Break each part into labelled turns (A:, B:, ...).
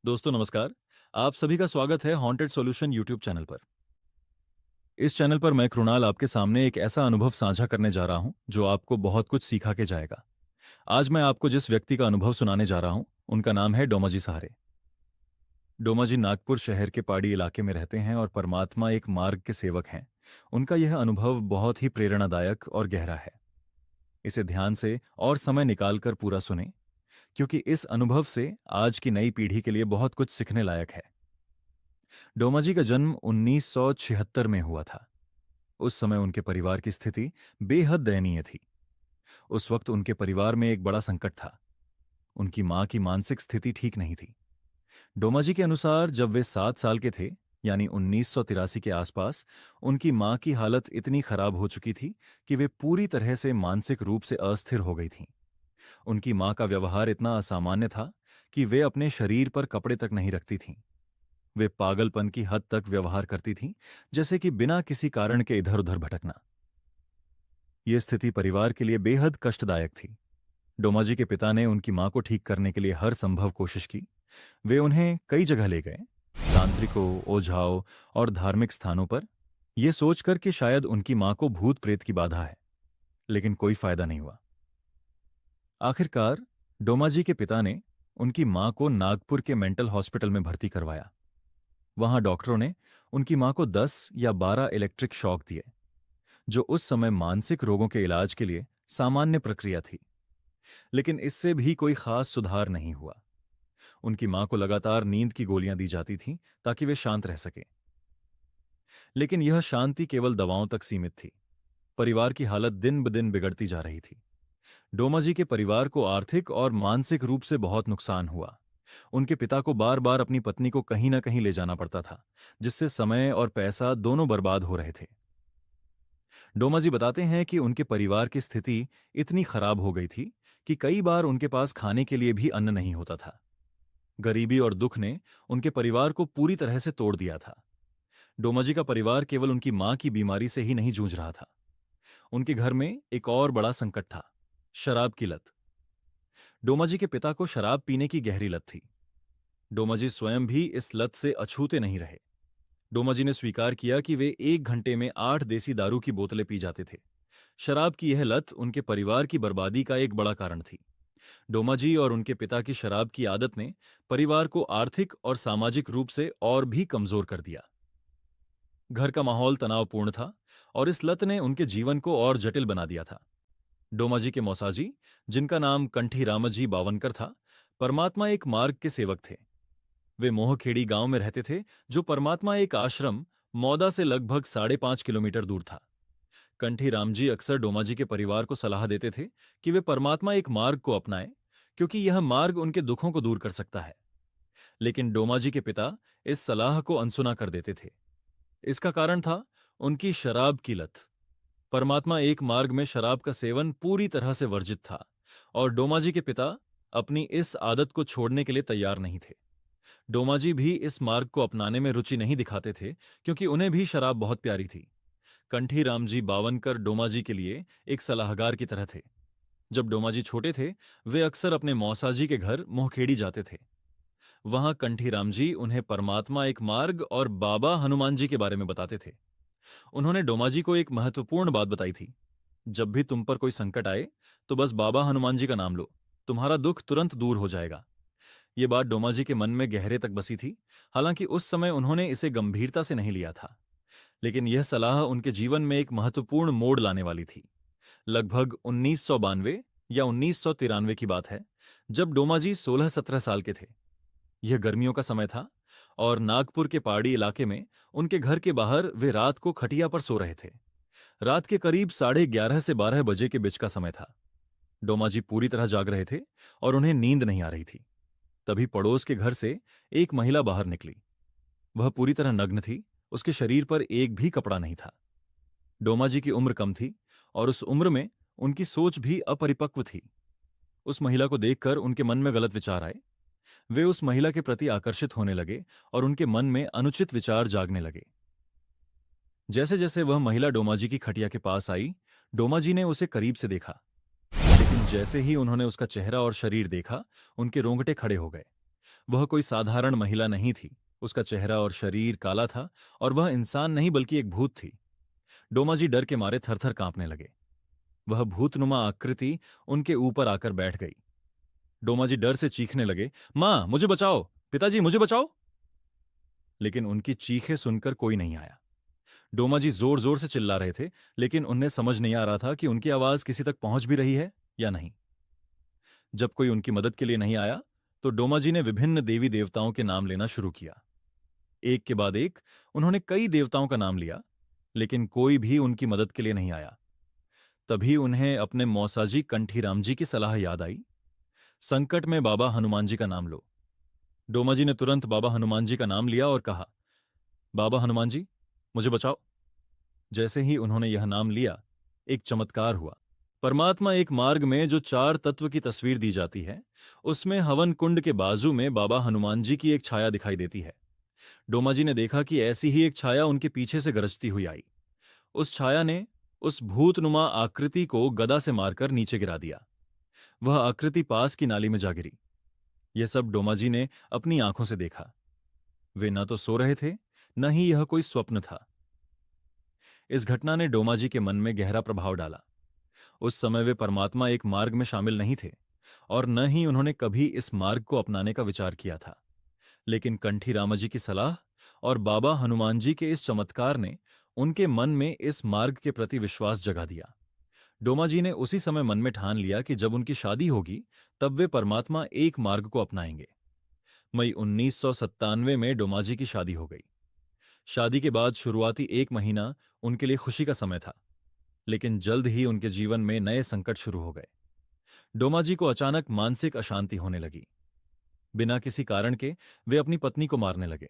A: दोस्तों नमस्कार। आप सभी का स्वागत है हॉन्टेड सॉल्यूशन यूट्यूब चैनल पर। इस चैनल पर मैं कृणाल आपके सामने एक ऐसा अनुभव साझा करने जा रहा हूं जो आपको बहुत कुछ सिखा के जाएगा। आज मैं आपको जिस व्यक्ति का अनुभव सुनाने जा रहा हूं उनका नाम है डोमाजी सहारे। डोमाजी नागपुर शहर के पहाड़ी इलाके में रहते हैं और परमात्मा एक मार्ग के सेवक हैं। उनका यह अनुभव बहुत ही प्रेरणादायक और गहरा है। इसे ध्यान से और समय निकालकर पूरा सुने, क्योंकि इस अनुभव से आज की नई पीढ़ी के लिए बहुत कुछ सीखने लायक है। डोमाजी का जन्म 1976 में हुआ था। उस समय उनके परिवार की स्थिति बेहद दयनीय थी। उस वक्त उनके परिवार में एक बड़ा संकट था। उनकी मां की मानसिक स्थिति ठीक नहीं थी। डोमाजी के अनुसार जब वे 7 साल के थे, यानी 1983 के आसपास, उनकी मां की हालत इतनी खराब हो चुकी थी कि वे पूरी तरह से मानसिक रूप से अस्थिर हो गई थीं। उनकी मां का व्यवहार इतना असामान्य था कि वे अपने शरीर पर कपड़े तक नहीं रखती थीं। वे पागलपन की हद तक व्यवहार करती थीं, जैसे कि बिना किसी कारण के इधर उधर भटकना। यह स्थिति परिवार के लिए बेहद कष्टदायक थी। डोमाजी के पिता ने उनकी मां को ठीक करने के लिए हर संभव कोशिश की। वे उन्हें कई जगह ले गए, तांत्रिकों, ओझाओं और धार्मिक स्थानों पर, यह सोचकर कि शायद उनकी मां को भूत प्रेत की बाधा है। लेकिन कोई फायदा नहीं हुआ। आखिरकार डोमाजी के पिता ने उनकी मां को नागपुर के मेंटल हॉस्पिटल में भर्ती करवाया। वहां डॉक्टरों ने उनकी मां को 10 या 12 इलेक्ट्रिक शॉक दिए, जो उस समय मानसिक रोगों के इलाज के लिए सामान्य प्रक्रिया थी। लेकिन इससे भी कोई खास सुधार नहीं हुआ। उनकी मां को लगातार नींद की गोलियां दी जाती थीं ताकि वे शांत रह सके। लेकिन यह शांति केवल दवाओं तक सीमित थी। परिवार की हालत दिन ब दिन बिगड़ती जा रही थी। डोमाजी के परिवार को आर्थिक और मानसिक रूप से बहुत नुकसान हुआ। उनके पिता को बार बार अपनी पत्नी को कहीं ना कहीं ले जाना पड़ता था, जिससे समय और पैसा दोनों बर्बाद हो रहे थे। डोमाजी बताते हैं कि उनके परिवार की स्थिति इतनी खराब हो गई थी कि कई बार उनके पास खाने के लिए भी अन्न नहीं होता था। गरीबी और दुख ने उनके परिवार को पूरी तरह से तोड़ दिया था। डोमाजी का परिवार केवल उनकी मां की बीमारी से ही नहीं जूझ रहा था। उनके घर में एक और बड़ा संकट था, शराब की लत। डोमाजी के पिता को शराब पीने की गहरी लत थी। डोमाजी स्वयं भी इस लत से अछूते नहीं रहे। डोमाजी ने स्वीकार किया कि वे 1 घंटे में 8 देसी दारू की बोतलें पी जाते थे। शराब की यह लत उनके परिवार की बर्बादी का एक बड़ा कारण थी। डोमाजी और उनके पिता की शराब की आदत ने परिवार को आर्थिक और सामाजिक रूप से और भी कमजोर कर दिया। घर का माहौल तनावपूर्ण था और इस लत ने उनके जीवन को और जटिल बना दिया था। डोमाजी के मौसाजी, जिनका नाम कंठी रामजी बावनकर था, परमात्मा एक मार्ग के सेवक थे। वे मोहखेड़ी गांव में रहते थे, जो परमात्मा एक आश्रम मौदा से लगभग 5.5 किलोमीटर दूर था। कंठी रामजी अक्सर डोमाजी के परिवार को सलाह देते थे कि वे परमात्मा एक मार्ग को अपनाएं, क्योंकि यह मार्ग उनके दुखों को दूर कर सकता है। लेकिन डोमाजी के पिता इस सलाह को अनसुना कर देते थे। इसका कारण था उनकी शराब की लत। परमात्मा एक मार्ग में शराब का सेवन पूरी तरह से वर्जित था, और डोमाजी के पिता अपनी इस आदत को छोड़ने के लिए तैयार नहीं थे। डोमाजी भी इस मार्ग को अपनाने में रुचि नहीं दिखाते थे, क्योंकि उन्हें भी शराब बहुत प्यारी थी। कंठी रामजी बावनकर डोमाजी के लिए एक सलाहकार की तरह थे। जब डोमाजी छोटे थे, वे अक्सर अपने मौसाजी के घर मोहखेड़ी जाते थे। वहां कंठी रामजी उन्हें परमात्मा एक मार्ग और बाबा हनुमान जी के बारे में बताते थे। उन्होंने डोमाजी को एक महत्वपूर्ण बात बताई थी। जब भी तुम पर कोई संकट आए, तो बस बाबा हनुमान जी का नाम लो, तुम्हारा दुख तुरंत दूर हो जाएगा। ये बात डोमाजी के मन में गहरे तक बसी थी। हालांकि उस समय उन्होंने इसे गंभीरता से नहीं लिया था। लेकिन यह सलाह उनके जीवन में एक महत्वपूर्ण मोड़ लाने वाली थी। लगभग 1992 या 1993 की बात है, जब डोमाजी 16-17 साल के थे। यह गर्मियों का समय था और नागपुर के पहाड़ी इलाके में उनके घर के बाहर वे रात को खटिया पर सो रहे थे। रात के करीब 11:30 से 12 बजे के बीच का समय था। डोमाजी पूरी तरह जाग रहे थे और उन्हें नींद नहीं आ रही थी। तभी पड़ोस के घर से एक महिला बाहर निकली। वह पूरी तरह नग्न थी, उसके शरीर पर एक भी कपड़ा नहीं था। डोमाजी की उम्र कम थी और उस उम्र में उनकी सोच भी अपरिपक्व थी। उस महिला को देखकर उनके मन में गलत विचार आए। वे उस महिला के प्रति आकर्षित होने लगे और उनके मन में अनुचित विचार जागने लगे। जैसे जैसे वह महिला डोमाजी की खटिया के पास आई, डोमाजी ने उसे करीब से देखा। लेकिन जैसे ही उन्होंने उसका चेहरा और शरीर देखा, उनके रोंगटे खड़े हो गए। वह कोई साधारण महिला नहीं थी। उसका चेहरा और शरीर काला था और वह इंसान नहीं बल्कि एक भूत थी। डोमाजी डर के मारे थरथर कांपने लगे। वह भूतनुमा आकृति उनके ऊपर आकर बैठ गई। डोमाजी डर से चीखने लगे, मां मुझे बचाओ, पिताजी मुझे बचाओ। लेकिन उनकी चीखें सुनकर कोई नहीं आया। डोमाजी जोर जोर से चिल्ला रहे थे, लेकिन उन्हें समझ नहीं आ रहा था कि उनकी आवाज किसी तक पहुंच भी रही है या नहीं। जब कोई उनकी मदद के लिए नहीं आया तो डोमाजी ने विभिन्न देवी देवताओं के नाम लेना शुरू किया। एक के बाद एक उन्होंने कई देवताओं का नाम लिया, लेकिन कोई भी उनकी मदद के लिए नहीं आया। तभी उन्हें अपने मौसाजी कंठीराम जी की सलाह याद आई, संकट में बाबा हनुमान जी का नाम लो। डोमाजी ने तुरंत बाबा हनुमान जी का नाम लिया और कहा, बाबा हनुमान जी मुझे बचाओ। जैसे ही उन्होंने यह नाम लिया, एक चमत्कार हुआ। परमात्मा एक मार्ग में जो चार तत्व की तस्वीर दी जाती है, उसमें हवन कुंड के बाजू में बाबा हनुमान जी की एक छाया दिखाई देती है। डोमाजी ने देखा कि ऐसी ही एक छाया उनके पीछे से गरजती हुई आई। उस छाया ने उस भूतनुमा आकृति को गदा से मारकर नीचे गिरा दिया। वह आकृति पास की नाली में जा गिरी। यह सब डोमाजी ने अपनी आंखों से देखा। वे न तो सो रहे थे, न ही यह कोई स्वप्न था। इस घटना ने डोमाजी के मन में गहरा प्रभाव डाला। उस समय वे परमात्मा एक मार्ग में शामिल नहीं थे और न ही उन्होंने कभी इस मार्ग को अपनाने का विचार किया था। लेकिन कंठी रामाजी की सलाह और बाबा हनुमान जी के इस चमत्कार ने उनके मन में इस मार्ग के प्रति विश्वास जगा दिया। डोमाजी ने उसी समय मन में ठान लिया कि जब उनकी शादी होगी तब वे परमात्मा एक मार्ग को अपनाएंगे। मई 1997 में डोमाजी की शादी हो गई। शादी के बाद शुरुआती एक महीना उनके लिए खुशी का समय था, लेकिन जल्द ही उनके जीवन में नए संकट शुरू हो गए। डोमाजी को अचानक मानसिक अशांति होने लगी। बिना किसी कारण के वे अपनी पत्नी को मारने लगे।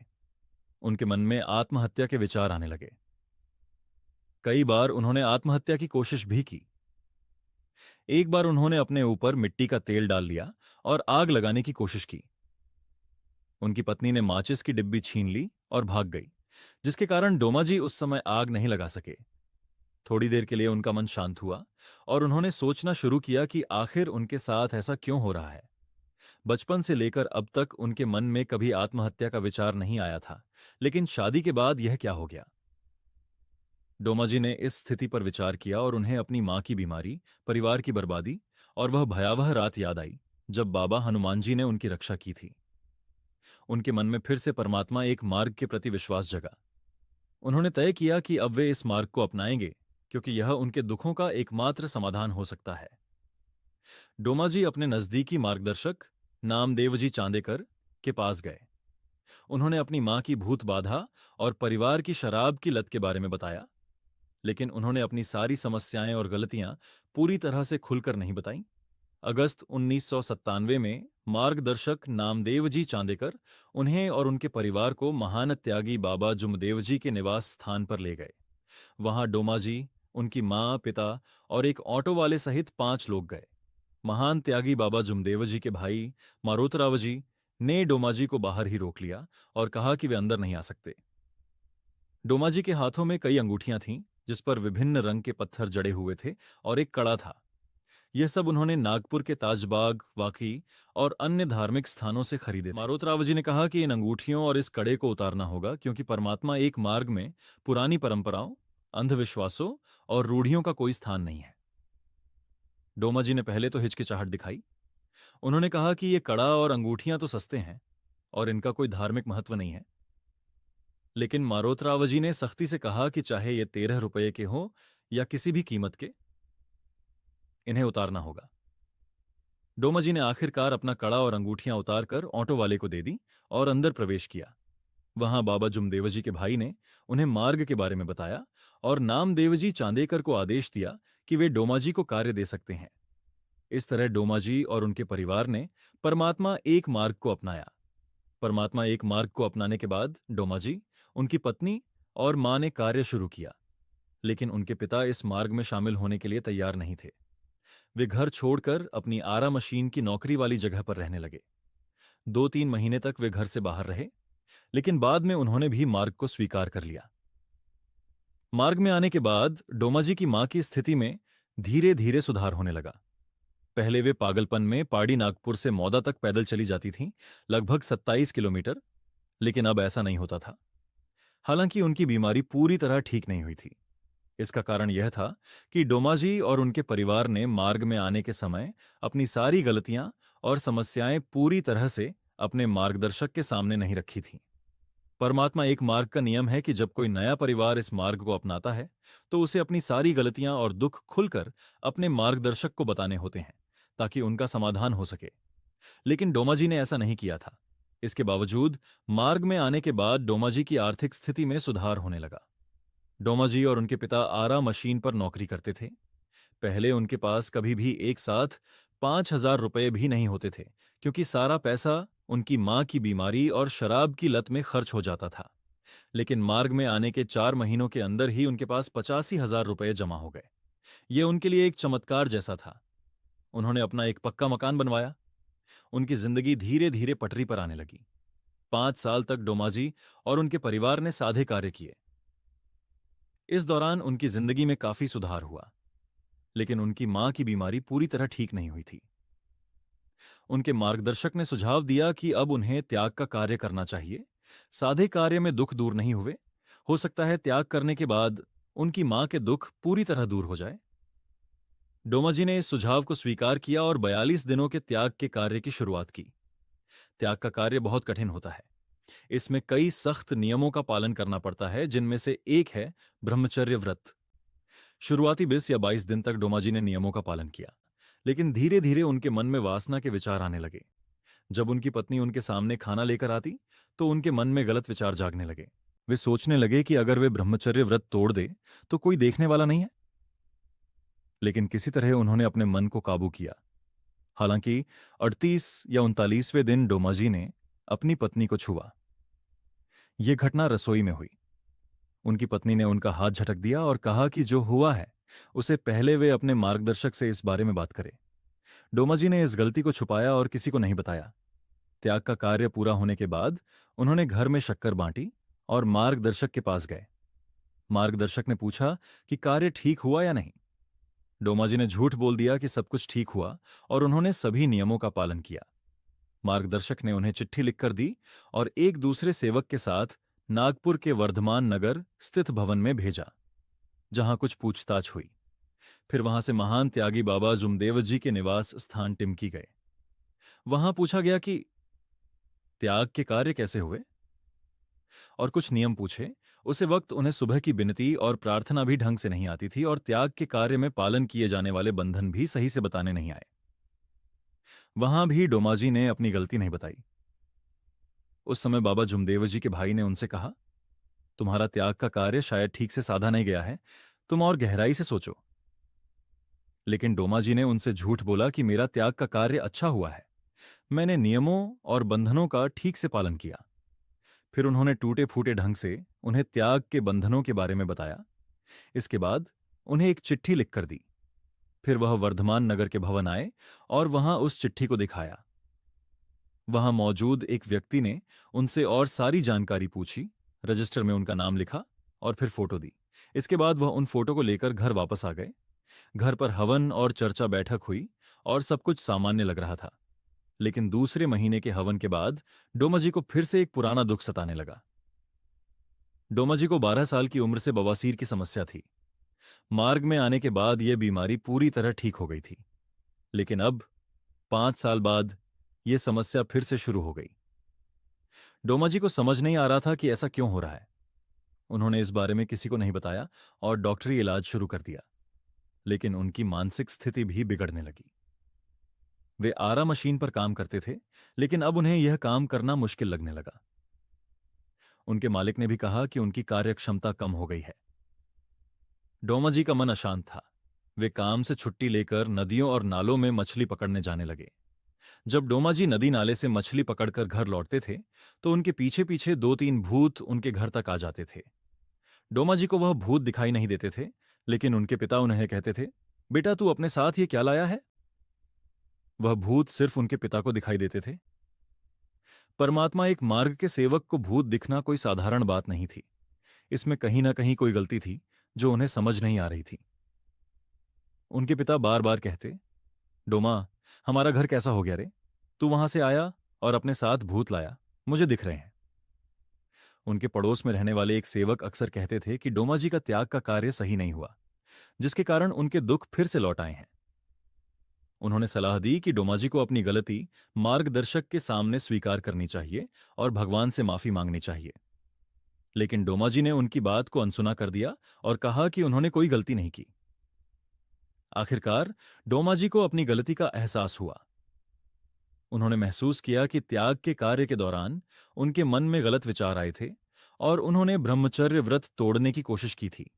A: उनके मन में आत्महत्या के विचार आने लगे। कई बार उन्होंने आत्महत्या की कोशिश भी की। एक बार उन्होंने अपने ऊपर मिट्टी का तेल डाल लिया और आग लगाने की कोशिश की। उनकी पत्नी ने माचिस की डिब्बी छीन ली और भाग गई, जिसके कारण डोमाजी उस समय आग नहीं लगा सके। थोड़ी देर के लिए उनका मन शांत हुआ और उन्होंने सोचना शुरू किया कि आखिर उनके साथ ऐसा क्यों हो रहा है। बचपन से लेकर अब तक उनके मन में कभी आत्महत्या का विचार नहीं आया था, लेकिन शादी के बाद यह क्या हो गया। डोमाजी ने इस स्थिति पर विचार किया और उन्हें अपनी मां की बीमारी, परिवार की बर्बादी और वह भयावह रात याद आई जब बाबा हनुमान जी ने उनकी रक्षा की थी। उनके मन में फिर से परमात्मा एक मार्ग के प्रति विश्वास जगा। उन्होंने तय किया कि अब वे इस मार्ग को अपनाएंगे, क्योंकि यह उनके दुखों का एकमात्र समाधान हो सकता है। डोमाजी अपने नजदीकी मार्गदर्शक नामदेवजी चांदेकर के पास गए। उन्होंने अपनी मां की भूत बाधा और परिवार की शराब की लत के बारे में बताया, लेकिन उन्होंने अपनी सारी समस्याएं और गलतियां पूरी तरह से खुलकर नहीं बताईं। अगस्त 1997 में मार्गदर्शक नामदेवजी चांदेकर उन्हें और उनके परिवार को महान त्यागी बाबा जुमदेवजी के निवास स्थान पर ले गए। वहां डोमाजी, उनकी मां, पिता और एक ऑटो वाले सहित 5 लोग गए। महान त्यागी बाबा जुमदेवजी के भाई मारोतरावजी ने डोमाजी को बाहर ही रोक लिया और कहा कि वे अंदर नहीं आ सकते। डोमाजी के हाथों में कई अंगूठियां थीं, जिस पर विभिन्न रंग के पत्थर जड़े हुए थे और एक कड़ा था। यह सब उन्होंने नागपुर के ताजबाग, वाकी और अन्य धार्मिक स्थानों से खरीदे थे। मारोतरावजी ने कहा कि इन अंगूठियों और इस कड़े को उतारना होगा, क्योंकि परमात्मा एक मार्ग में पुरानी परंपराओं, अंधविश्वासों और रूढ़ियों का कोई स्थान नहीं है। डोमाजी ने पहले तो हिचकिचाहट दिखाई। उन्होंने कहा कि ये कड़ा और अंगूठियां तो सस्ते हैं और इनका कोई धार्मिक महत्व नहीं है। लेकिन मारोतरावजी ने सख्ती से कहा कि चाहे ये 13 रुपये के हों या किसी भी कीमत के, इन्हें उतारना होगा। डोमाजी ने आखिरकार अपना कड़ा और अंगूठियां उतारकर ऑटो वाले को दे दी और अंदर प्रवेश किया। वहां बाबा जुमदेवजी के भाई ने उन्हें मार्ग के बारे में बताया और नामदेवजी चांदेकर को आदेश दिया कि वे डोमाजी को कार्य दे सकते हैं। इस तरह डोमाजी और उनके परिवार ने परमात्मा एक मार्ग को अपनाया। परमात्मा एक मार्ग को अपनाने के बाद डोमाजी, उनकी पत्नी और मां ने कार्य शुरू किया, लेकिन उनके पिता इस मार्ग में शामिल होने के लिए तैयार नहीं थे। वे घर छोड़कर अपनी आरा मशीन की नौकरी वाली जगह पर रहने लगे। 2-3 महीने तक वे घर से बाहर रहे, लेकिन बाद में उन्होंने भी मार्ग को स्वीकार कर लिया। मार्ग में आने के बाद डोमाजी की मां की स्थिति में धीरे धीरे सुधार होने लगा। पहले वे पागलपन में पाड़ी नागपुर से मौदा तक पैदल चली जाती थीं, लगभग 27 किलोमीटर, लेकिन अब ऐसा नहीं होता था। हालांकि उनकी बीमारी पूरी तरह ठीक नहीं हुई थी। इसका कारण यह था कि डोमाजी और उनके परिवार ने मार्ग में आने के समय अपनी सारी गलतियां और समस्याएं पूरी तरह से अपने मार्गदर्शक के सामने नहीं रखी थीं। परमात्मा एक मार्ग का नियम है कि जब कोई नया परिवार इस मार्ग को अपनाता है तो उसे अपनी सारी गलतियां और दुख खुलकर अपने मार्गदर्शक को बताने होते हैं, ताकि उनका समाधान हो सके। लेकिन डोमाजी ने ऐसा नहीं किया था। इसके बावजूद मार्ग में आने के बाद डोमाजी की आर्थिक स्थिति में सुधार होने लगा। डोमाजी और उनके पिता आरा मशीन पर नौकरी करते थे। पहले उनके पास कभी भी एक साथ 5,000 रुपये भी नहीं होते थे, क्योंकि सारा पैसा उनकी मां की बीमारी और शराब की लत में खर्च हो जाता था। लेकिन मार्ग में आने के 4 महीनों के अंदर ही उनके पास 85,000 रुपये जमा हो गए। ये उनके लिए एक चमत्कार जैसा था। उन्होंने अपना एक पक्का मकान बनवाया। उनकी जिंदगी धीरे धीरे पटरी पर आने लगी। 5 साल तक डोमाजी और उनके परिवार ने सादे कार्य किए। इस दौरान उनकी जिंदगी में काफी सुधार हुआ, लेकिन उनकी मां की बीमारी पूरी तरह ठीक नहीं हुई थी। उनके मार्गदर्शक ने सुझाव दिया कि अब उन्हें त्याग का कार्य करना चाहिए। सादे कार्य में दुख दूर नहीं हुए। हो सकता है त्याग करने के बाद उनकी मां के दुख पूरी तरह दूर हो जाए। डोमाजी ने इस सुझाव को स्वीकार किया और 42 दिनों के त्याग के कार्य की शुरुआत की। त्याग का कार्य बहुत कठिन होता है। इसमें कई सख्त नियमों का पालन करना पड़ता है, जिनमें से एक है ब्रह्मचर्य व्रत। शुरुआती 20 या 22 दिन तक डोमाजी ने नियमों का पालन किया, लेकिन धीरे धीरे उनके मन में वासना के विचार आने लगे। जब उनकी पत्नी उनके सामने खाना लेकर आती तो उनके मन में गलत विचार जागने लगे। वे सोचने लगे कि अगर वे ब्रह्मचर्य व्रत तोड़ दे तो कोई देखने वाला नहीं है। लेकिन किसी तरह उन्होंने अपने मन को काबू किया। हालांकि 38 या 39वें दिन डोमाजी ने अपनी पत्नी को छुआ। यह घटना रसोई में हुई। उनकी पत्नी ने उनका हाथ झटक दिया और कहा कि जो हुआ है उसे पहले वे अपने मार्गदर्शक से इस बारे में बात करें। डोमाजी ने इस गलती को छुपाया और किसी को नहीं बताया। त्याग का कार्य पूरा होने के बाद उन्होंने घर में शक्कर बांटी और मार्गदर्शक के पास गए। मार्गदर्शक ने पूछा कि कार्य ठीक हुआ या नहीं। डोमाजी ने झूठ बोल दिया कि सब कुछ ठीक हुआ और उन्होंने सभी नियमों का पालन किया। मार्गदर्शक ने उन्हें चिट्ठी लिखकर दी और एक दूसरे सेवक के साथ नागपुर के वर्धमान नगर स्थित भवन में भेजा, जहां कुछ पूछताछ हुई। फिर वहां से महान त्यागी बाबा जुमदेव जी के निवास स्थान टिमकी गए। वहां पूछा गया कि त्याग के कार्य कैसे हुए और कुछ नियम पूछे। उसे वक्त उन्हें सुबह की विनती और प्रार्थना भी ढंग से नहीं आती थी और त्याग के कार्य में पालन किए जाने वाले बंधन भी सही से बताने नहीं आए। वहां भी डोमाजी ने अपनी गलती नहीं बताई। उस समय बाबा जुमदेव जी के भाई ने उनसे कहा, तुम्हारा त्याग का कार्य शायद ठीक से साधा नहीं गया है, तुम और गहराई से सोचो। लेकिन डोमाजी ने उनसे झूठ बोला कि मेरा त्याग का कार्य अच्छा हुआ है, मैंने नियमों और बंधनों का ठीक से पालन किया। फिर उन्होंने टूटे फूटे ढंग से उन्हें त्याग के बंधनों के बारे में बताया। इसके बाद उन्हें एक चिट्ठी लिखकर दी। फिर वह वर्धमान नगर के भवन आए और वहां उस चिट्ठी को दिखाया। वहां मौजूद एक व्यक्ति ने उनसे और सारी जानकारी पूछी, रजिस्टर में उनका नाम लिखा और फिर फोटो दी। इसके बाद वह उन फोटो को लेकर घर वापस आ गए। घर पर हवन और चर्चा बैठक हुई और सब कुछ सामान्य लग रहा था। लेकिन दूसरे महीने के हवन के बाद डोमाजी को फिर से एक पुराना दुख सताने लगा। डोमाजी को 12 साल की उम्र से बवासीर की समस्या थी। मार्ग में आने के बाद यह बीमारी पूरी तरह ठीक हो गई थी, लेकिन अब 5 साल बाद यह समस्या फिर से शुरू हो गई। डोमाजी को समझ नहीं आ रहा था कि ऐसा क्यों हो रहा है। उन्होंने इस बारे में किसी को नहीं बताया और डॉक्टरी इलाज शुरू कर दिया, लेकिन उनकी मानसिक स्थिति भी बिगड़ने लगी। वे आरा मशीन पर काम करते थे, लेकिन अब उन्हें यह काम करना मुश्किल लगने लगा। उनके मालिक ने भी कहा कि उनकी कार्यक्षमता कम हो गई है। डोमाजी का मन अशांत था। वे काम से छुट्टी लेकर नदियों और नालों में मछली पकड़ने जाने लगे। जब डोमाजी नदी नाले से मछली पकड़कर घर लौटते थे तो उनके पीछे पीछे 2-3 भूत उनके घर तक आ जाते थे। डोमाजी को वह भूत दिखाई नहीं देते थे, लेकिन उनके पिता उन्हें कहते थे, बेटा तू अपने साथ ये क्या लाया है। वह भूत सिर्फ उनके पिता को दिखाई देते थे। परमात्मा एक मार्ग के सेवक को भूत दिखना कोई साधारण बात नहीं थी। इसमें कहीं ना कहीं कोई गलती थी जो उन्हें समझ नहीं आ रही थी। उनके पिता बार बार कहते, डोमा, हमारा घर कैसा हो गया रे? तू वहां से आया और अपने साथ भूत लाया, मुझे दिख रहे हैं। उनके पड़ोस में रहने वाले एक सेवक अक्सर कहते थे कि डोमा जी का त्याग का कार्य सही नहीं हुआ, जिसके कारण उनके दुख फिर से लौट आए हैं। उन्होंने सलाह दी कि डोमा जी को अपनी गलती मार्गदर्शक के सामने स्वीकार करनी चाहिए और भगवान से माफी मांगनी चाहिए। लेकिन डोमा जी ने उनकी बात को अनसुना कर दिया और कहा कि उन्होंने कोई गलती नहीं की। आखिरकार डोमा जी को अपनी गलती का एहसास हुआ। उन्होंने महसूस किया कि त्याग के कार्य के दौरान उनके मन में गलत विचार आए थे और उन्होंने ब्रह्मचर्य व्रत तोड़ने की कोशिश की थी।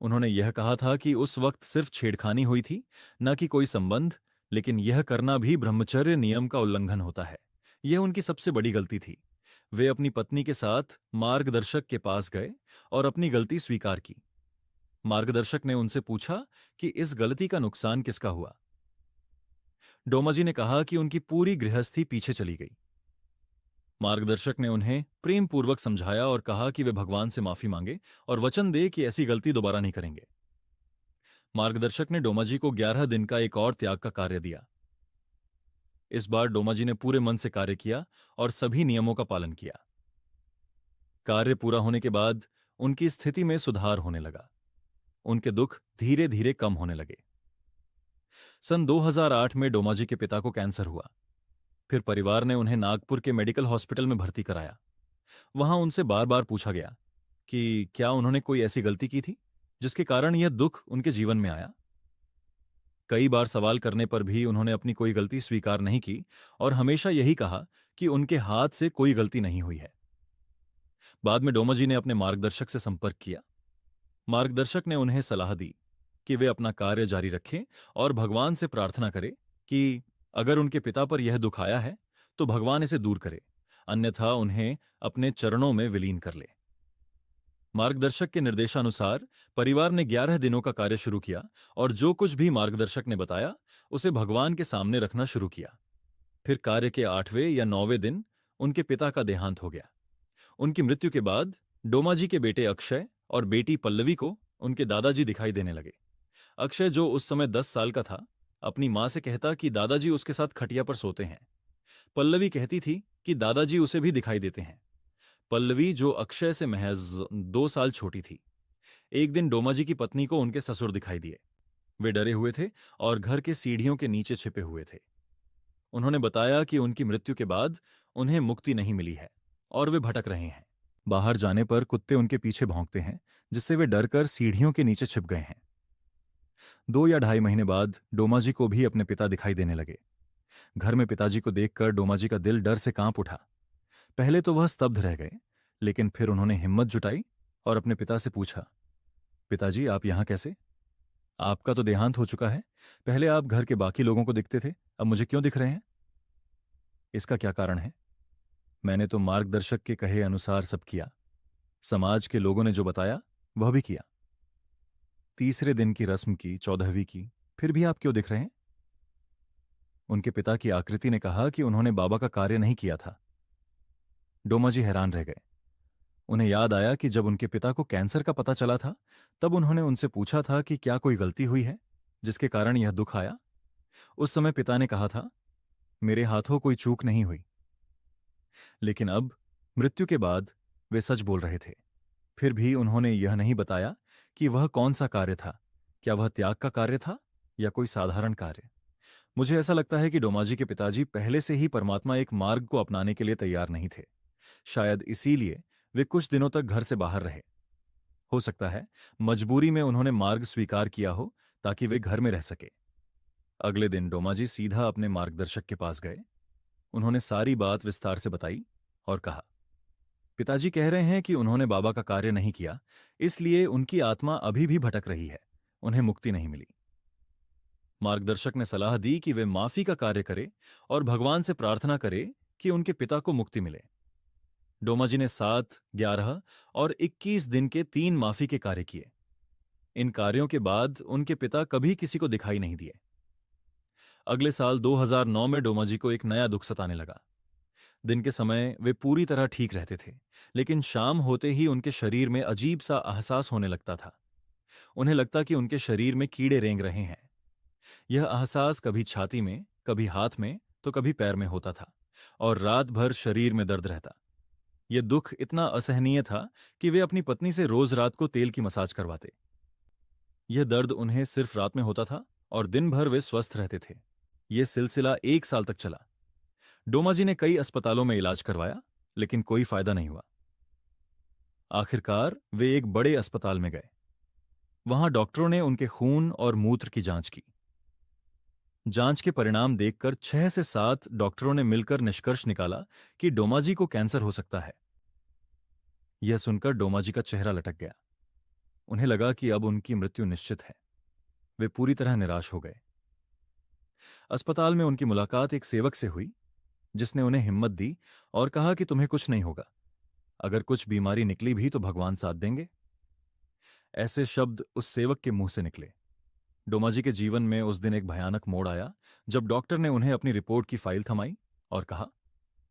A: उन्होंने यह कहा था कि उस वक्त सिर्फ छेड़खानी हुई थी, न कि कोई संबंध, लेकिन यह करना भी ब्रह्मचर्य नियम का उल्लंघन होता है। यह उनकी सबसे बड़ी गलती थी। वे अपनी पत्नी के साथ मार्गदर्शक के पास गए और अपनी गलती स्वीकार की। मार्गदर्शक ने उनसे पूछा कि इस गलती का नुकसान किसका हुआ। डोमाजी ने कहा कि उनकी पूरी गृहस्थी पीछे चली गई। मार्गदर्शक ने उन्हें प्रेम पूर्वक समझाया और कहा कि वे भगवान से माफी मांगे और वचन दे कि ऐसी गलती दोबारा नहीं करेंगे। मार्गदर्शक ने डोमाजी को 11 दिन का एक और त्याग का कार्य दिया। इस बार डोमाजी ने पूरे मन से कार्य किया और सभी नियमों का पालन किया। कार्य पूरा होने के बाद उनकी स्थिति में सुधार होने लगा। उनके दुख धीरे धीरे कम होने लगे। सन 2008 में डोमाजी के पिता को कैंसर हुआ। फिर परिवार ने उन्हें नागपुर के मेडिकल हॉस्पिटल में भर्ती कराया। वहां उनसे बार बार पूछा गया कि क्या उन्होंने कोई ऐसी गलती की थी जिसके कारण यह दुख उनके जीवन में आया। कई बार सवाल करने पर भी उन्होंने अपनी कोई गलती स्वीकार नहीं की और हमेशा यही कहा कि उनके हाथ से कोई गलती नहीं हुई है। बाद में डोमाजी ने अपने मार्गदर्शक से संपर्क किया। मार्गदर्शक ने उन्हें सलाह दी कि वे अपना कार्य जारी रखें और भगवान से प्रार्थना करें कि अगर उनके पिता पर यह दुख आया है तो भगवान इसे दूर करे, अन्यथा उन्हें अपने चरणों में विलीन कर ले। मार्गदर्शक के निर्देशानुसार परिवार ने 11 दिनों का कार्य शुरू किया और जो कुछ भी मार्गदर्शक ने बताया उसे भगवान के सामने रखना शुरू किया। फिर कार्य के 8वें या 9वें दिन उनके पिता का देहांत हो गया। उनकी मृत्यु के बाद डोमाजी के बेटे अक्षय और बेटी पल्लवी को उनके दादाजी दिखाई देने लगे। अक्षय, जो उस समय 10 साल का था, अपनी मां से कहता कि दादाजी उसके साथ खटिया पर सोते हैं। पल्लवी कहती थी कि दादाजी उसे भी दिखाई देते हैं। पल्लवी, जो अक्षय से महज 2 साल छोटी थी, एक दिन डोमाजी की पत्नी को उनके ससुर दिखाई दिए। वे डरे हुए थे और घर के सीढ़ियों के नीचे छिपे हुए थे। उन्होंने बताया कि उनकी मृत्यु के बाद उन्हें मुक्ति नहीं मिली है और वे भटक रहे हैं। बाहर जाने पर कुत्ते उनके पीछे भौंकते हैं, जिससे वे डरकर सीढ़ियों के नीचे छिप गए हैं। 2 या ढाई महीने बाद डोमाजी को भी अपने पिता दिखाई देने लगे। घर में पिताजी को देखकर डोमाजी का दिल डर से कांप उठा। पहले तो वह स्तब्ध रह गए, लेकिन फिर उन्होंने हिम्मत जुटाई और अपने पिता से पूछा, पिताजी, आप यहां कैसे? आपका तो देहांत हो चुका है। पहले आप घर के बाकी लोगों को दिखते थे, अब मुझे क्यों दिख रहे हैं? इसका क्या कारण है? मैंने तो मार्गदर्शक के कहे अनुसार सब किया। समाज के लोगों ने जो बताया वह भी किया। तीसरे दिन की रस्म की, 14वीं की, फिर भी आप क्यों दिख रहे हैं? उनके पिता की आकृति ने कहा कि उन्होंने बाबा का कार्य नहीं किया था। डोमाजी हैरान रह गए। उन्हें याद आया कि जब उनके पिता को कैंसर का पता चला था, तब उन्होंने उनसे पूछा था कि क्या कोई गलती हुई है जिसके कारण यह दुख आया। उस समय पिता ने कहा था, मेरे हाथों कोई चूक नहीं हुई। लेकिन अब, मृत्यु के बाद, वे सच बोल रहे थे। फिर भी उन्होंने यह नहीं बताया कि वह कौन सा कार्य था। क्या वह त्याग का कार्य था या कोई साधारण कार्य? मुझे ऐसा लगता है कि डोमाजी के पिताजी पहले से ही परमात्मा एक मार्ग को अपनाने के लिए तैयार नहीं थे। शायद इसीलिए वे कुछ दिनों तक घर से बाहर रहे। हो सकता है मजबूरी में उन्होंने मार्ग स्वीकार किया हो ताकि वे घर में रह सके। अगले दिन डोमाजी सीधा अपने मार्गदर्शक के पास गए। उन्होंने सारी बात विस्तार से बताई और कहा, पिताजी कह रहे हैं कि उन्होंने बाबा का कार्य नहीं किया, इसलिए उनकी आत्मा अभी भी भटक रही है, उन्हें मुक्ति नहीं मिली। मार्गदर्शक ने सलाह दी कि वे माफी का कार्य करें और भगवान से प्रार्थना करें कि उनके पिता को मुक्ति मिले। डोमाजी ने 7, 11 और 21 दिन के 3 माफी के कार्य किए। इन कार्यों के बाद उनके पिता कभी किसी को दिखाई नहीं दिए। अगले साल 2009 में डोमाजी को एक नया दुख सताने लगा। दिन के समय वे पूरी तरह ठीक रहते थे, लेकिन शाम होते ही उनके शरीर में अजीब सा एहसास होने लगता था। उन्हें लगता कि उनके शरीर में कीड़े रेंग रहे हैं। यह एहसास कभी छाती में, कभी हाथ में, तो कभी पैर में होता था, और रात भर शरीर में दर्द रहता। यह दुख इतना असहनीय था कि वे अपनी पत्नी से रोज रात को तेल की मसाज करवाते। यह दर्द उन्हें सिर्फ रात में होता था और दिन भर वे स्वस्थ रहते थे। यह सिलसिला 1 साल तक चला। डोमा जी ने कई अस्पतालों में इलाज करवाया, लेकिन कोई फायदा नहीं हुआ। आखिरकार वे एक बड़े अस्पताल में गए। वहां डॉक्टरों ने उनके खून और मूत्र की जांच की। जांच के परिणाम देखकर 6 से 7 डॉक्टरों ने मिलकर निष्कर्ष निकाला कि डोमा जी को कैंसर हो सकता है। यह सुनकर डोमा जी का चेहरा लटक गया। उन्हें लगा कि अब उनकी मृत्यु निश्चित है। वे पूरी तरह निराश हो गए। अस्पताल में उनकी मुलाकात एक सेवक से हुई, जिसने उन्हें हिम्मत दी और कहा कि तुम्हें कुछ नहीं होगा। अगर कुछ बीमारी निकली भी तो भगवान साथ देंगे। ऐसे शब्द उस सेवक के मुंह से निकले। डोमा जी के जीवन में उस दिन एक भयानक मोड़ आया, जब डॉक्टर ने उन्हें अपनी रिपोर्ट की फाइल थमाई और कहा,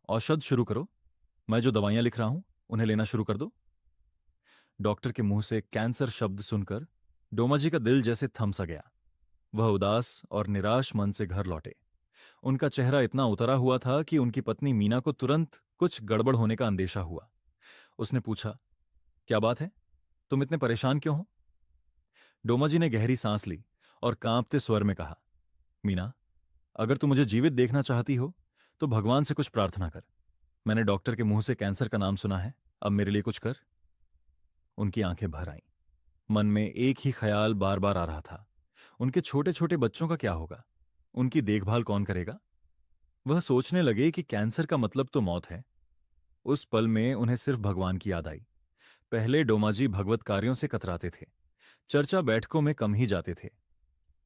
A: औषध शुरू करो। मैं जो दवाइयां लिख रहा हूं उन्हें लेना शुरू कर दो। डॉक्टर के मुंह से कैंसर शब्द सुनकर डोमा जी का दिल जैसे थम सा गया। वह उदास और निराश मन से घर लौटे। उनका चेहरा इतना उतरा हुआ था कि उनकी पत्नी मीना को तुरंत कुछ गड़बड़ होने का अंदेशा हुआ। उसने पूछा, क्या बात है? तुम इतने परेशान क्यों हो? डोमा जी ने गहरी सांस ली और कांपते स्वर में कहा, मीना, अगर तू मुझे जीवित देखना चाहती हो तो भगवान से कुछ प्रार्थना कर। मैंने डॉक्टर के मुंह से कैंसर का नाम सुना है, अब मेरे लिए कुछ कर। उनकी आंखें भर आईं। मन में एक ही ख्याल बार बार आ रहा था, उनके छोटे छोटे बच्चों का क्या होगा? उनकी देखभाल कौन करेगा? वह सोचने लगे कि कैंसर का मतलब तो मौत है। उस पल में उन्हें सिर्फ भगवान की याद आई। पहले डोमा जी भगवत कार्यों से कतराते थे, चर्चा बैठकों में कम ही जाते थे।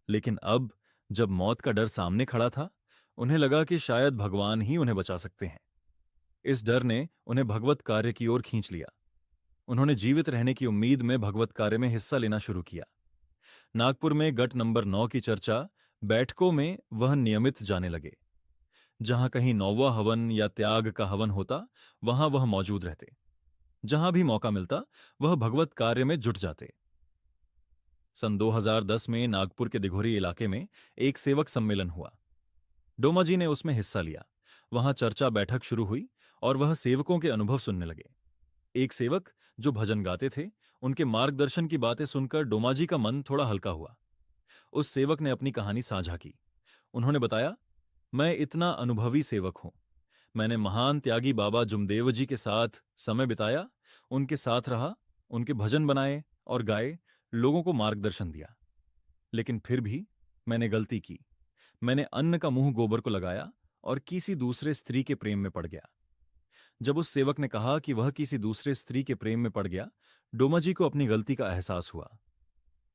A: लेकिन अब जब मौत का डर सामने खड़ा था, उन्हें लगा कि शायद भगवान ही उन्हें बचा सकते हैं। इस डर ने उन्हें भगवत कार्य की ओर खींच लिया। उन्होंने जीवित रहने की उम्मीद में भगवत कार्य में हिस्सा लेना शुरू किया। नागपुर में गट नंबर 9 की चर्चा बैठकों में वह नियमित जाने लगे। जहां कहीं 9वां हवन या त्याग का हवन होता, वहां वह मौजूद रहते। जहां भी मौका मिलता, वह भगवत कार्य में जुट जाते। सन 2010 में नागपुर के दिघोरी इलाके में एक सेवक सम्मेलन हुआ। डोमा जी ने उसमें हिस्सा लिया। वहां चर्चा बैठक शुरू हुई और वह सेवकों के अनुभव सुनने लगे। एक सेवक जो भजन गाते थे, उनके मार्गदर्शन की बातें सुनकर डोमा जी का मन थोड़ा हल्का हुआ। उस सेवक ने अपनी कहानी साझा की। उन्होंने बताया, मैं इतना अनुभवी सेवक हूं। मैंने महान त्यागी बाबा जुमदेव जी के साथ समय बिताया, उनके साथ रहा, उनके भजन बनाए और गाए, लोगों को मार्गदर्शन दिया। लेकिन फिर भी मैंने गलती की। मैंने अन्न का मुंह गोबर को लगाया और किसी दूसरे स्त्री के प्रेम में पड़ गया। जब उस सेवक ने कहा कि वह किसी दूसरे स्त्री के प्रेम में पड़ गया, डोमा जी को अपनी गलती का एहसास हुआ।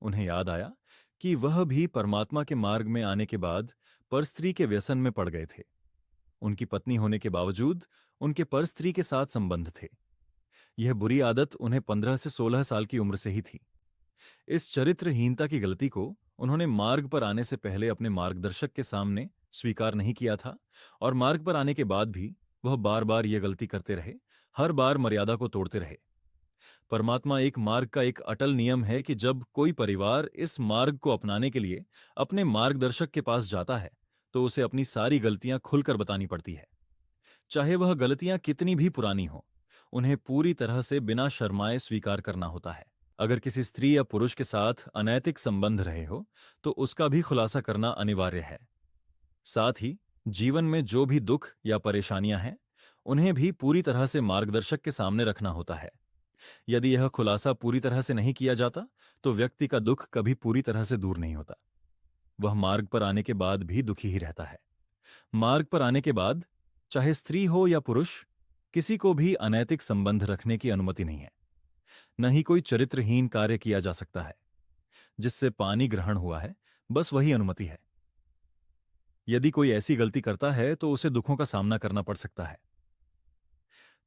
A: उन्हें याद आया कि वह भी परमात्मा के मार्ग में आने के बाद परस्त्री के व्यसन में पड़ गए थे। उनकी पत्नी होने के बावजूद उनके परस्त्री के साथ संबंध थे। यह बुरी आदत उन्हें 15 से 16 साल की उम्र से ही थी। इस चरित्रहीनता की गलती को उन्होंने मार्ग पर आने से पहले अपने मार्गदर्शक के सामने स्वीकार नहीं किया था, और मार्ग पर आने के बाद भी वह बार बार यह गलती करते रहे, हर बार मर्यादा को तोड़ते रहे। परमात्मा एक मार्ग का एक अटल नियम है कि जब कोई परिवार इस मार्ग को अपनाने के लिए अपने मार्गदर्शक के पास जाता है, तो उसे अपनी सारी गलतियां खुलकर बतानी पड़ती है। चाहे वह गलतियां कितनी भी पुरानी हो, उन्हें पूरी तरह से बिना शर्माए स्वीकार करना होता है। अगर किसी स्त्री या पुरुष के साथ अनैतिक संबंध रहे हो, तो उसका भी खुलासा करना अनिवार्य है। साथ ही जीवन में जो भी दुख या परेशानियां हैं, उन्हें भी पूरी तरह से मार्गदर्शक के सामने रखना होता है। यदि यह खुलासा पूरी तरह से नहीं किया जाता, तो व्यक्ति का दुख कभी पूरी तरह से दूर नहीं होता। वह मार्ग पर आने के बाद भी दुखी ही रहता है। मार्ग पर आने के बाद चाहे स्त्री हो या पुरुष, किसी को भी अनैतिक संबंध रखने की अनुमति नहीं है। न ही कोई चरित्रहीन कार्य किया जा सकता है। जिससे पानी ग्रहण हुआ है, बस वही अनुमति है। यदि कोई ऐसी गलती करता है तो उसे दुखों का सामना करना पड़ सकता है।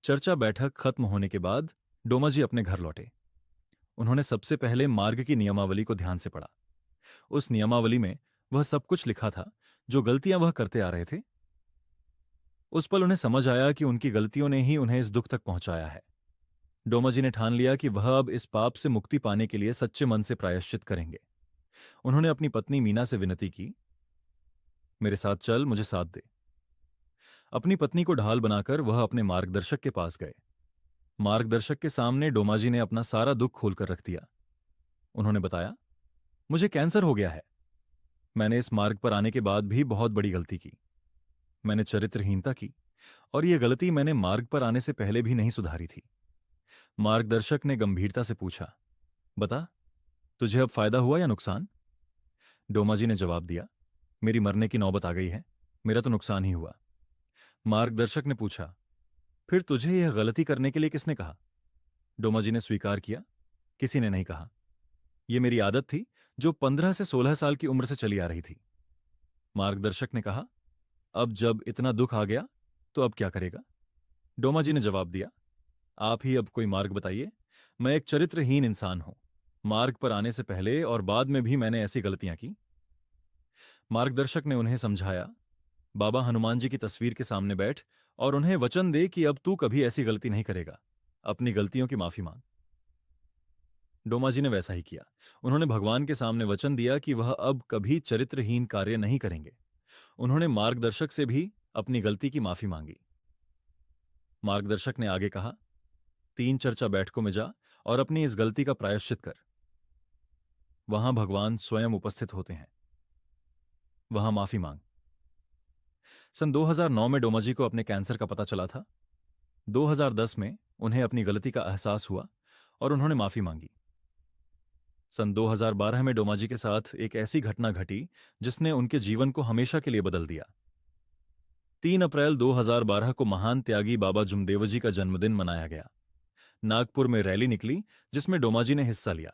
A: चर्चा बैठक खत्म होने के बाद डोमा जी अपने घर लौटे। उन्होंने सबसे पहले मार्ग की नियमावली को ध्यान से पढ़ा। उस नियमावली में वह सब कुछ लिखा था जो गलतियां वह करते आ रहे थे। उस पल उन्हें समझ आया कि उनकी गलतियों ने ही उन्हें इस दुख तक पहुंचाया है। डोमा जी ने ठान लिया कि वह अब इस पाप से मुक्ति पाने के लिए सच्चे मन से प्रायश्चित करेंगे। उन्होंने अपनी पत्नी मीना से विनती की, मेरे साथ चल, मुझे साथ दे। अपनी पत्नी को ढाल बनाकर वह अपने मार्गदर्शक के पास गए। मार्गदर्शक के सामने डोमाजी ने अपना सारा दुख खोलकर रख दिया। उन्होंने बताया, मुझे कैंसर हो गया है। मैंने इस मार्ग पर आने के बाद भी बहुत बड़ी गलती की। मैंने चरित्रहीनता की, और यह गलती मैंने मार्ग पर आने से पहले भी नहीं सुधारी थी। मार्गदर्शक ने गंभीरता से पूछा, बता, तुझे अब फायदा हुआ या नुकसान? डोमाजी ने जवाब दिया, मेरी मरने की नौबत आ गई है, मेरा तो नुकसान ही हुआ। मार्गदर्शक ने पूछा, फिर तुझे यह गलती करने के लिए किसने कहा? डोमाजी ने स्वीकार किया, किसी ने नहीं कहा। यह मेरी आदत थी, जो 15 से 16 साल की उम्र से चली आ रही थी। मार्गदर्शक ने कहा, अब जब इतना दुख आ गया तो अब क्या करेगा? डोमाजी ने जवाब दिया, आप ही अब कोई मार्ग बताइए। मैं एक चरित्रहीन इंसान हूं। मार्ग पर आने से पहले और बाद में भी मैंने ऐसी गलतियां की। मार्गदर्शक ने उन्हें समझाया, बाबा हनुमान जी की तस्वीर के सामने बैठ और उन्हें वचन दे कि अब तू कभी ऐसी गलती नहीं करेगा। अपनी गलतियों की माफी मांग। डोमाजी ने वैसा ही किया। उन्होंने भगवान के सामने वचन दिया कि वह अब कभी चरित्रहीन कार्य नहीं करेंगे। उन्होंने मार्गदर्शक से भी अपनी गलती की माफी मांगी। मार्गदर्शक ने आगे कहा, 3 चर्चा बैठकों में जा और अपनी इस गलती का प्रायश्चित कर। वहां भगवान स्वयं उपस्थित होते हैं। वहां माफी मांग। सन 2009 में डोमाजी को अपने कैंसर का पता चला था। 2010 में उन्हें अपनी गलती का एहसास हुआ और उन्होंने माफी मांगी। सन 2012 में डोमाजी के साथ एक ऐसी घटना घटी जिसने उनके जीवन को हमेशा के लिए बदल दिया। 3 अप्रैल 2012 को महान त्यागी बाबा जुमदेवजी का जन्मदिन मनाया गया। नागपुर में रैली निकली जिसमें डोमाजी ने हिस्सा लिया।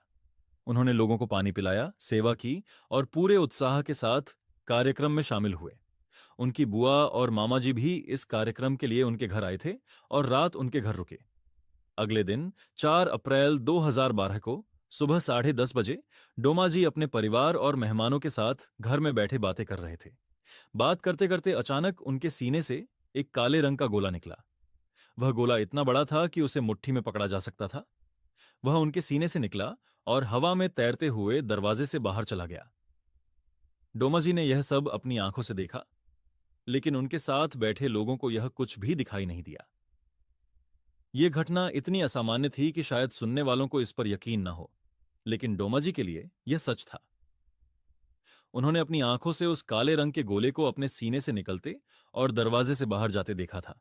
A: उन्होंने लोगों को पानी पिलाया, सेवा की और पूरे उत्साह के साथ कार्यक्रम में शामिल हुए। उनकी बुआ और मामा जी भी इस कार्यक्रम के लिए उनके घर आए थे और रात उनके घर रुके। अगले दिन 4 अप्रैल 2012 को सुबह 10:30 बजे डोमाजी अपने परिवार और मेहमानों के साथ घर में बैठे बातें कर रहे थे। बात करते करते अचानक उनके सीने से एक काले रंग का गोला निकला। वह गोला इतना बड़ा था कि उसे मुट्ठी में पकड़ा जा सकता था। वह उनके सीने से निकला और हवा में तैरते हुए दरवाजे से बाहर चला गया। डोमाजी ने यह सब अपनी आंखों से देखा, लेकिन उनके साथ बैठे लोगों को यह कुछ भी दिखाई नहीं दिया। यह घटना इतनी असामान्य थी कि शायद सुनने वालों को इस पर यकीन न हो, लेकिन डोमाजी के लिए यह सच था। उन्होंने अपनी आंखों से उस काले रंग के गोले को अपने सीने से निकलते और दरवाजे से बाहर जाते देखा था।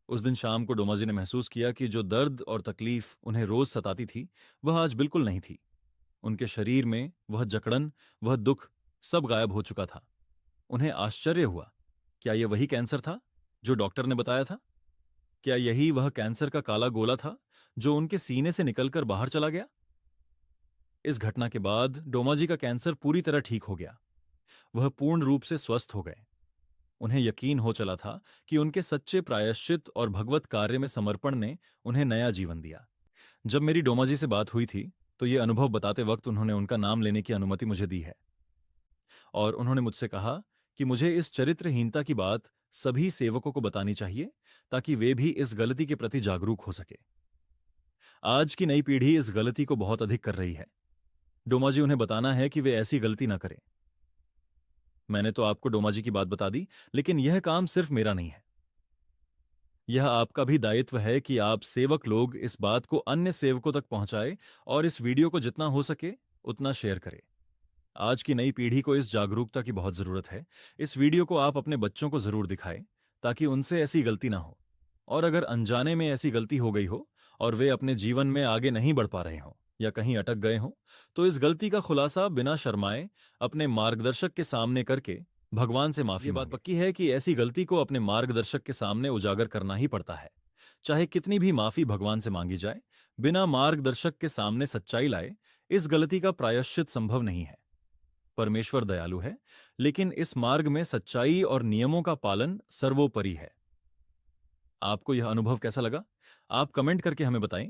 A: उस दिन शाम को डोमाजी ने महसूस किया कि जो दर्द और तकलीफ उन्हें रोज सताती थी, वह आज बिल्कुल नहीं थी। उनके शरीर में वह जकड़न, वह दुख, सब गायब हो चुका था। उन्हें आश्चर्य हुआ, क्या यह वही कैंसर था जो डॉक्टर ने बताया था? क्या यही वह कैंसर का काला गोला था जो उनके सीने से निकलकर बाहर चला गया? इस घटना के बाद डोमाजी का कैंसर पूरी तरह ठीक हो गया। वह पूर्ण रूप से स्वस्थ हो गए। उन्हें यकीन हो चला था कि उनके सच्चे प्रायश्चित और भगवत कार्य में समर्पण ने उन्हें नया जीवन दिया। जब मेरी डोमाजी से बात हुई थी तो ये अनुभव बताते वक्त उन्होंने उनका नाम लेने की अनुमति मुझे दी है, और उन्होंने मुझसे कहा कि मुझे इस चरित्रहीनता की बात सभी सेवकों को बतानी चाहिए ताकि वे भी इस गलती के प्रति जागरूक हो सके। आज की नई पीढ़ी इस गलती को बहुत अधिक कर रही है। डोमाजी उन्हें बताना है कि वे ऐसी गलती ना करें। मैंने तो आपको डोमाजी की बात बता दी, लेकिन यह काम सिर्फ मेरा नहीं है। यह आपका भी दायित्व है कि आप सेवक लोग इस बात को अन्य सेवकों तक पहुंचाएं और इस वीडियो को जितना हो सके उतना शेयर करें। आज की नई पीढ़ी को इस जागरूकता की बहुत जरूरत है। इस वीडियो को आप अपने बच्चों को जरूर दिखाएं ताकि उनसे ऐसी गलती ना हो। और अगर अनजाने में ऐसी गलती हो गई हो और वे अपने जीवन में आगे नहीं बढ़ पा रहे हों या कहीं अटक गए हों, तो इस गलती का खुलासा बिना शर्माए अपने मार्गदर्शक के सामने करके भगवान से माफी मांगे। बात पक्की है कि ऐसी गलती को अपने मार्गदर्शक के सामने उजागर करना ही पड़ता है। चाहे कितनी भी माफी भगवान से मांगी जाए, बिना मार्गदर्शक के सामने सच्चाई लाए इस गलती का प्रायश्चित संभव नहीं है। परमेश्वर दयालु है, लेकिन इस मार्ग में सच्चाई और नियमों का पालन सर्वोपरि है। आपको यह अनुभव कैसा लगा? आप कमेंट करके हमें बताएं।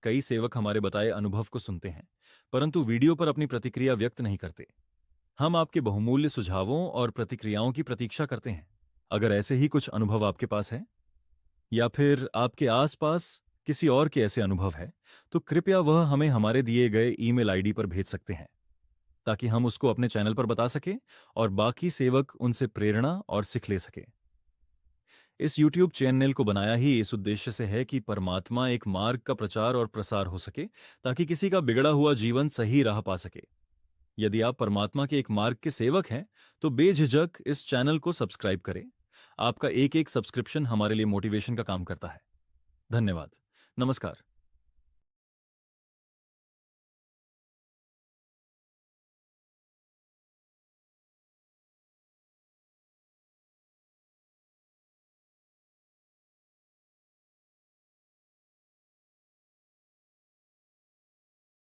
A: कई सेवक हमारे बताए अनुभव को सुनते हैं, परंतु वीडियो पर अपनी प्रतिक्रिया व्यक्त नहीं करते। हम आपके बहुमूल्य सुझावों और प्रतिक्रियाओं की प्रतीक्षा करते हैं। अगर ऐसे ही कुछ अनुभव आपके पास है या फिर आपके आसपास किसी और के ऐसे अनुभव है, तो कृपया वह हमें हमारे दिए गए ईमेल आईडी पर भेज सकते हैं। ताकि हम उसको अपने चैनल पर बता सकें और बाकी सेवक उनसे प्रेरणा और सीख ले सके। इस YouTube चैनल को बनाया ही इस उद्देश्य से है कि परमात्मा एक मार्ग का प्रचार और प्रसार हो सके, ताकि किसी का बिगड़ा हुआ जीवन सही राह पा सके। यदि आप परमात्मा के एक मार्ग के सेवक हैं, तो बेझिझक इस चैनल को सब्सक्राइब करें। आपका एक एक सब्सक्रिप्शन हमारे लिए मोटिवेशन का काम करता है। धन्यवाद। नमस्कार।